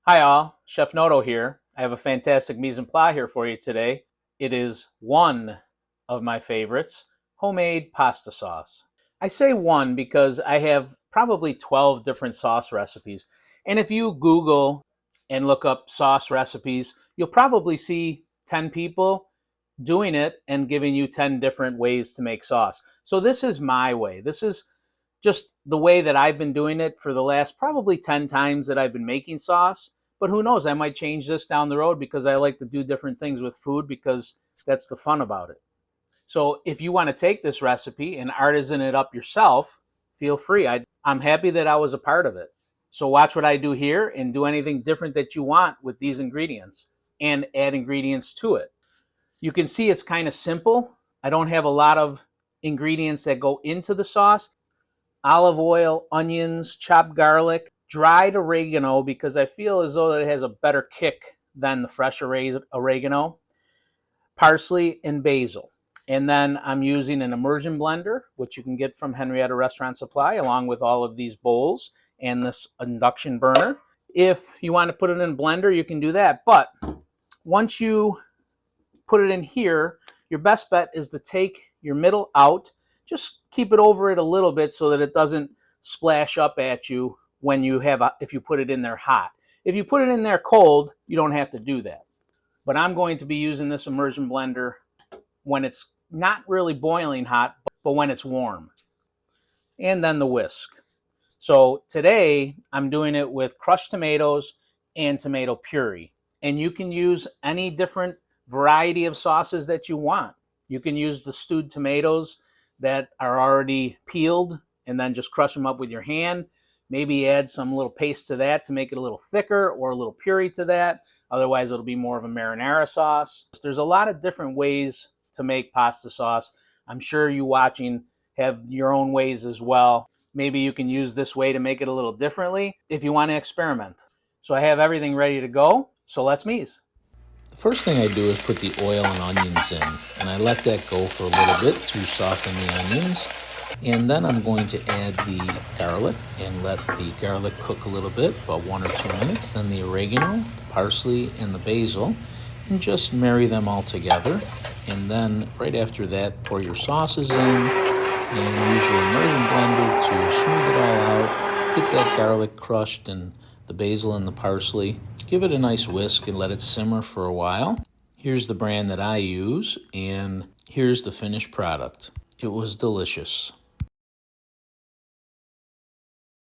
Hi all, Chef Noto here. I have a fantastic mise en place here for you today. It is one of my favorites, homemade pasta sauce. I say one because I have probably 12 different sauce recipes. And if you Google and look up sauce recipes, you'll probably see 10 people doing it and giving you 10 different ways to make sauce. So this is my way. This is just the way that I've been doing it for the last probably 10 times that I've been making sauce. But who knows, I might change this down the road because I like to do different things with food because that's the fun about it. So if you want to take this recipe and artisan it up yourself, feel free. I'm happy that I was a part of it. So watch what I do here and do anything different that you want with these ingredients and add ingredients to it. You can see it's kind of simple. I don't have a lot of ingredients that go into the sauce. Olive oil, onions, chopped garlic, dried oregano because I feel as though it has a better kick than the fresh oregano, parsley, and basil. And then I'm using an immersion blender, which you can get from Henrietta Restaurant Supply, along with all of these bowls and this induction burner. If you want to put it in a blender, you can do that. But once you put it in here, your best bet is to take your middle out. Just keep it over it a little bit so that it doesn't splash up at you when you if you put it in there hot. If you put it in there cold, you don't have to do that. But I'm going to be using this immersion blender when it's not really boiling hot, but when it's warm. And then the whisk. So today I'm doing it with crushed tomatoes and tomato puree. And you can use any different variety of sauces that you want. You can use the stewed tomatoes that are already peeled and then just crush them up with your hand. Maybe add some little paste to that to make it a little thicker, or a little puree to that. Otherwise, it'll be more of a marinara sauce. There's a lot of different ways to make pasta sauce. I'm sure you watching have your own ways as well. Maybe you can use this way to make it a little differently if you want to experiment. So I have everything ready to go, so let's mise. The first thing I do is put the oil and onions in, and I let that go for a little bit to soften the onions. And then I'm going to add the garlic and let the garlic cook a little bit, about 1 or 2 minutes. Then the oregano, the parsley, and the basil, and just marry them all together. And then right after that, pour your sauces in and use your immersion blender to smooth it all out. Get that garlic crushed and the basil and the parsley. Give it a nice whisk and let it simmer for a while. Here's the brand that I use, and here's the finished product. It was delicious.